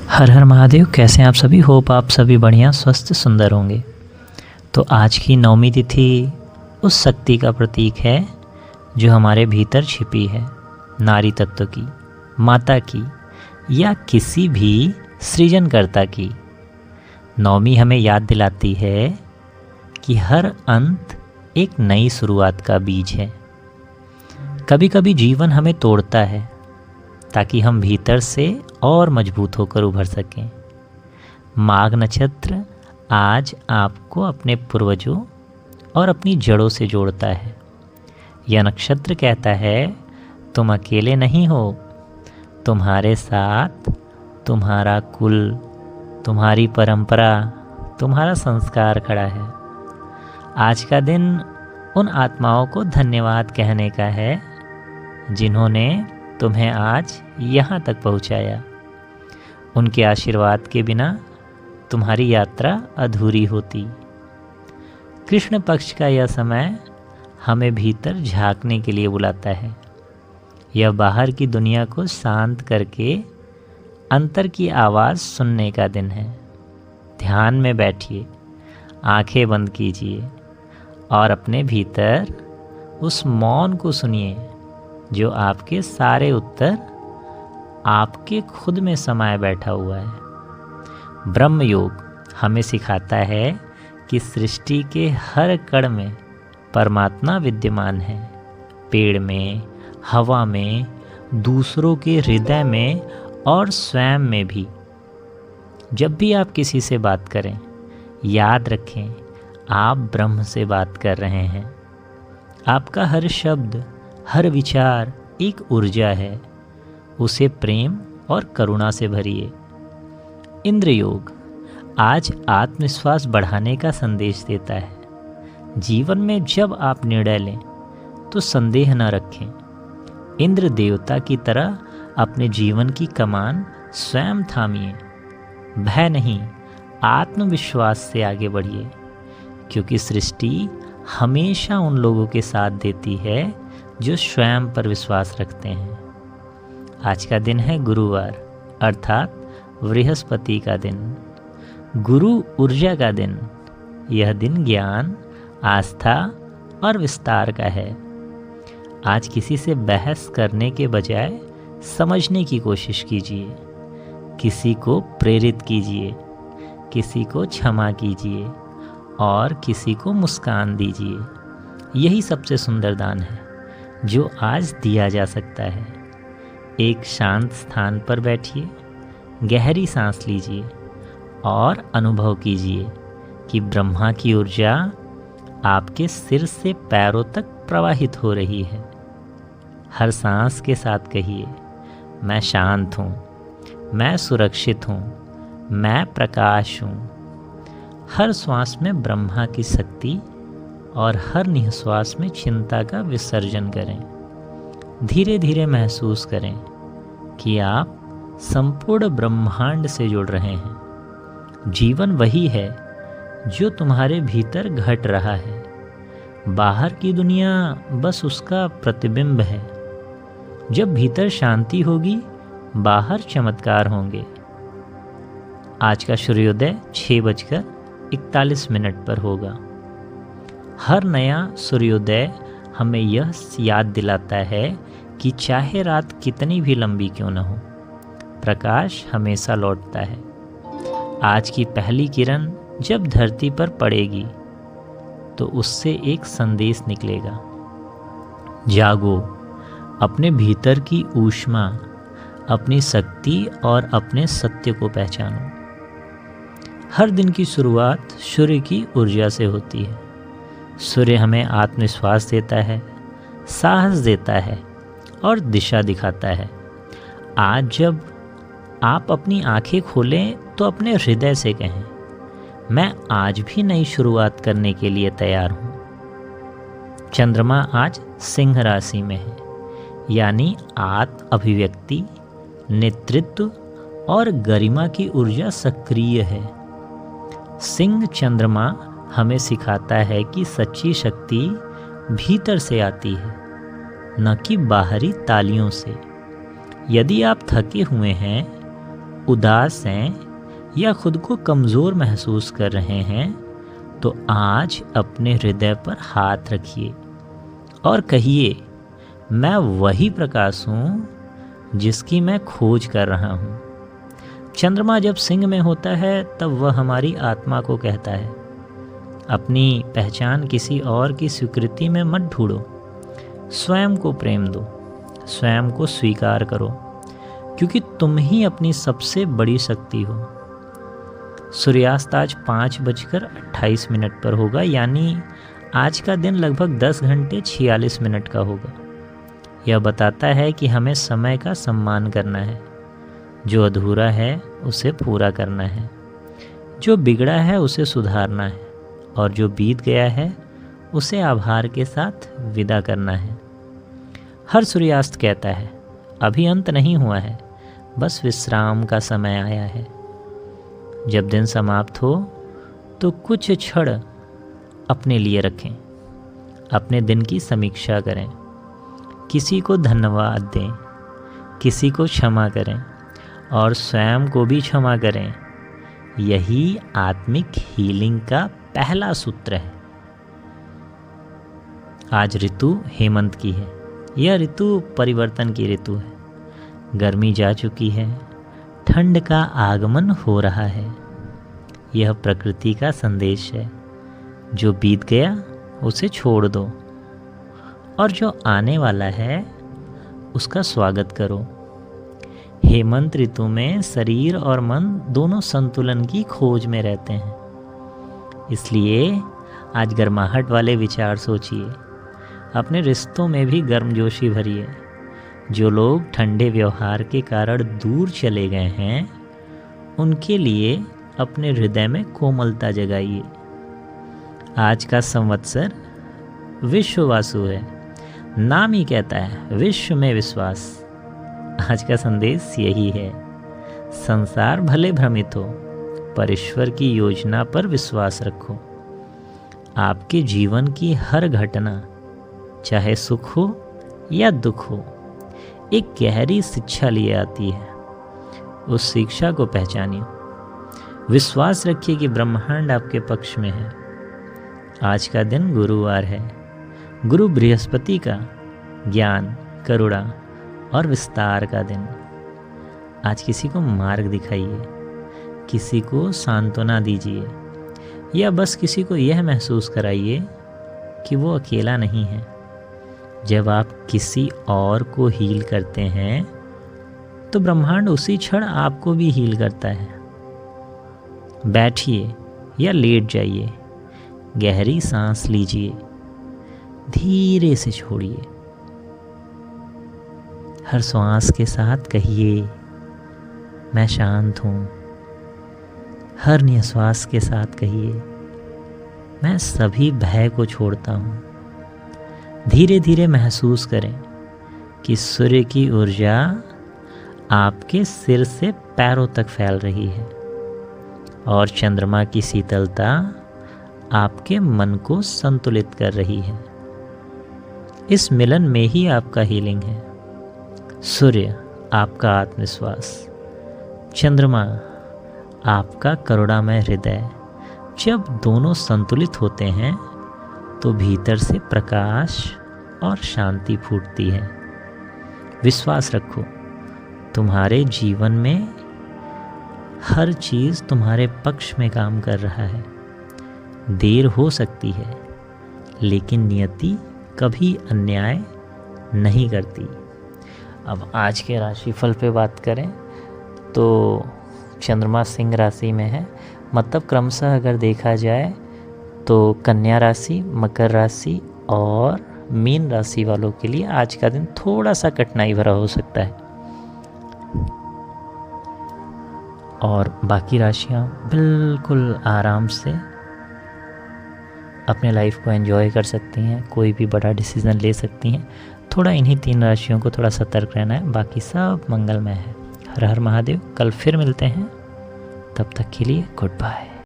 हर हर महादेव। कैसे हैं आप सभी? होप आप सभी बढ़िया स्वस्थ सुंदर होंगे। तो आज की नवमी तिथि उस शक्ति का प्रतीक है जो हमारे भीतर छिपी है, नारी तत्व की, माता की या किसी भी सृजनकर्ता की। नवमी हमें याद दिलाती है कि हर अंत एक नई शुरुआत का बीज है। कभी कभी जीवन हमें तोड़ता है ताकि हम भीतर से और मजबूत होकर उभर सकें। माघ नक्षत्र आज आपको अपने पूर्वजों और अपनी जड़ों से जोड़ता है। यह नक्षत्र कहता है, तुम अकेले नहीं हो, तुम्हारे साथ तुम्हारा कुल, तुम्हारी परंपरा, तुम्हारा संस्कार खड़ा है। आज का दिन उन आत्माओं को धन्यवाद कहने का है जिन्होंने तुम्हें आज यहाँ तक पहुँचाया। उनके आशीर्वाद के बिना तुम्हारी यात्रा अधूरी होती। कृष्ण पक्ष का यह समय हमें भीतर झांकने के लिए बुलाता है। यह बाहर की दुनिया को शांत करके अंतर की आवाज़ सुनने का दिन है। ध्यान में बैठिए, आंखें बंद कीजिए और अपने भीतर उस मौन को सुनिए जो आपके सारे उत्तर आपके खुद में समाये बैठा हुआ है। ब्रह्म योग हमें सिखाता है कि सृष्टि के हर कण में परमात्मा विद्यमान है। पेड़ में, हवा में, दूसरों के हृदय में और स्वयं में भी। जब भी आप किसी से बात करें, याद रखें आप ब्रह्म से बात कर रहे हैं। आपका हर शब्द, हर विचार एक ऊर्जा है। उसे प्रेम और करुणा से भरिए। इंद्र योग आज आत्मविश्वास बढ़ाने का संदेश देता है। जीवन में जब आप निर्णय लें तो संदेह न रखें। इंद्र देवता की तरह अपने जीवन की कमान स्वयं थामिए। भय नहीं, आत्मविश्वास से आगे बढ़िए, क्योंकि सृष्टि हमेशा उन लोगों के साथ देती है जो स्वयं पर विश्वास रखते हैं। आज का दिन है गुरुवार, अर्थात बृहस्पति का दिन, गुरु ऊर्जा का दिन। यह दिन ज्ञान, आस्था और विस्तार का है। आज किसी से बहस करने के बजाय समझने की कोशिश कीजिए। किसी को प्रेरित कीजिए, किसी को क्षमा कीजिए और किसी को मुस्कान दीजिए। यही सबसे सुंदर दान है जो आज दिया जा सकता है। एक शांत स्थान पर बैठिए, गहरी सांस लीजिए और अनुभव कीजिए कि ब्रह्मा की ऊर्जा आपके सिर से पैरों तक प्रवाहित हो रही है। हर सांस के साथ कहिए, मैं शांत हूँ, मैं सुरक्षित हूँ, मैं प्रकाश हूँ। हर श्वास में ब्रह्मा की शक्ति और हर निःश्वास में चिंता का विसर्जन करें। धीरे धीरे महसूस करें कि आप संपूर्ण ब्रह्मांड से जुड़ रहे हैं। जीवन वही है जो तुम्हारे भीतर घट रहा है। बाहर की दुनिया बस उसका प्रतिबिंब है। जब भीतर शांति होगी, बाहर चमत्कार होंगे। आज का सूर्योदय 6:41 पर होगा। हर नया सूर्योदय हमें यह याद दिलाता है कि चाहे रात कितनी भी लंबी क्यों न हो, प्रकाश हमेशा लौटता है। आज की पहली किरण जब धरती पर पड़ेगी तो उससे एक संदेश निकलेगा। जागो, अपने भीतर की ऊष्मा, अपनी शक्ति और अपने सत्य को पहचानो। हर दिन की शुरुआत सूर्य की ऊर्जा से होती है। सूर्य हमें आत्मविश्वास देता है, साहस देता है और दिशा दिखाता है। आज जब आप अपनी आंखें खोलें तो अपने हृदय से कहें, मैं आज भी नई शुरुआत करने के लिए तैयार हूँ। चंद्रमा आज सिंह राशि में है, यानी आत्म अभिव्यक्ति, नेतृत्व और गरिमा की ऊर्जा सक्रिय है। सिंह चंद्रमा हमें सिखाता है कि सच्ची शक्ति भीतर से आती है, न कि बाहरी तालियों से। यदि आप थके हुए हैं उदास हैं या खुद को कमज़ोर महसूस कर रहे हैं तो आज अपने हृदय पर हाथ रखिए और कहिए, मैं वही प्रकाश हूँ जिसकी मैं खोज कर रहा हूँ। चंद्रमा जब सिंह में होता है तब वह हमारी आत्मा को कहता है, अपनी पहचान किसी और की स्वीकृति में मत ढूंढो, स्वयं को प्रेम दो, स्वयं को स्वीकार करो, क्योंकि तुम ही अपनी सबसे बड़ी शक्ति हो। सूर्यास्त आज 5:28 पर होगा, यानी आज का दिन लगभग 10 घंटे 46 मिनट का होगा। यह बताता है कि हमें समय का सम्मान करना है, जो अधूरा है उसे पूरा करना है, जो बिगड़ा है उसे सुधारना है और जो बीत गया है उसे आभार के साथ विदा करना है। हर सूर्यास्त कहता है, अभी अंत नहीं हुआ है, बस विश्राम का समय आया है। जब दिन समाप्त हो तो कुछ क्षण अपने लिए रखें, अपने दिन की समीक्षा करें, किसी को धन्यवाद दें, किसी को क्षमा करें और स्वयं को भी क्षमा करें। यही आत्मिक हीलिंग का पहला सूत्र है। आज ऋतु हेमंत की है। यह ऋतु परिवर्तन की ऋतु है। गर्मी जा चुकी है, ठंड का आगमन हो रहा है। यह प्रकृति का संदेश है, जो बीत गया उसे छोड़ दो और जो आने वाला है उसका स्वागत करो। हेमंत ऋतु में शरीर और मन दोनों संतुलन की खोज में रहते हैं। इसलिए आज गर्माहट वाले विचार सोचिए, अपने रिश्तों में भी गर्मजोशी भरिए। जो लोग ठंडे व्यवहार के कारण दूर चले गए हैं, उनके लिए अपने हृदय में कोमलता जगाइए। आज का संवत्सर विश्ववासु है। नाम ही कहता है विश्व में विश्वास। आज का संदेश यही है, संसार भले भ्रमित हो पर ईश्वर की योजना पर विश्वास रखो। आपके जीवन की हर घटना, चाहे सुख हो या दुख हो, एक गहरी शिक्षा लिए आती है। उस शिक्षा को पहचानिए। विश्वास रखिए कि ब्रह्मांड आपके पक्ष में है। आज का दिन गुरुवार है, गुरु बृहस्पति का ज्ञान, करुणा और विस्तार का दिन। आज किसी को मार्ग दिखाइए, किसी को सांत्वना दीजिए या बस किसी को यह महसूस कराइए कि वो अकेला नहीं है। जब आप किसी और को हील करते हैं तो ब्रह्मांड उसी क्षण आपको भी हील करता है। बैठिए या लेट जाइए, गहरी सांस लीजिए, धीरे से छोड़िए। हर श्वास के साथ कहिए, मैं शांत हूँ। हर निश्वास के साथ कहिए, मैं सभी भय को छोड़ता हूँ। धीरे धीरे महसूस करें कि सूर्य की ऊर्जा आपके सिर से पैरों तक फैल रही है और चंद्रमा की शीतलता आपके मन को संतुलित कर रही है। इस मिलन में ही आपका हीलिंग है। सूर्य आपका आत्मविश्वास, चंद्रमा आपका करुणामय हृदय। जब दोनों संतुलित होते हैं तो भीतर से प्रकाश और शांति फूटती है। विश्वास रखो, तुम्हारे जीवन में हर चीज़ तुम्हारे पक्ष में काम कर रहा है। देर हो सकती है, लेकिन नियति कभी अन्याय नहीं करती। अब आज के राशिफल पे बात करें तो चंद्रमा सिंह राशि में है, मतलब क्रमशः अगर देखा जाए तो कन्या राशि, मकर राशि और मीन राशि वालों के लिए आज का दिन थोड़ा सा कठिनाई भरा हो सकता है और बाकी राशियां बिल्कुल आराम से अपने लाइफ को एंजॉय कर सकती हैं, कोई भी बड़ा डिसीज़न ले सकती हैं। थोड़ा इन्हीं 3 राशियों को थोड़ा सतर्क रहना है, बाकी सब मंगलमय है। हर हर महादेव। कल फिर मिलते हैं, तब तक के लिए गुड बाय।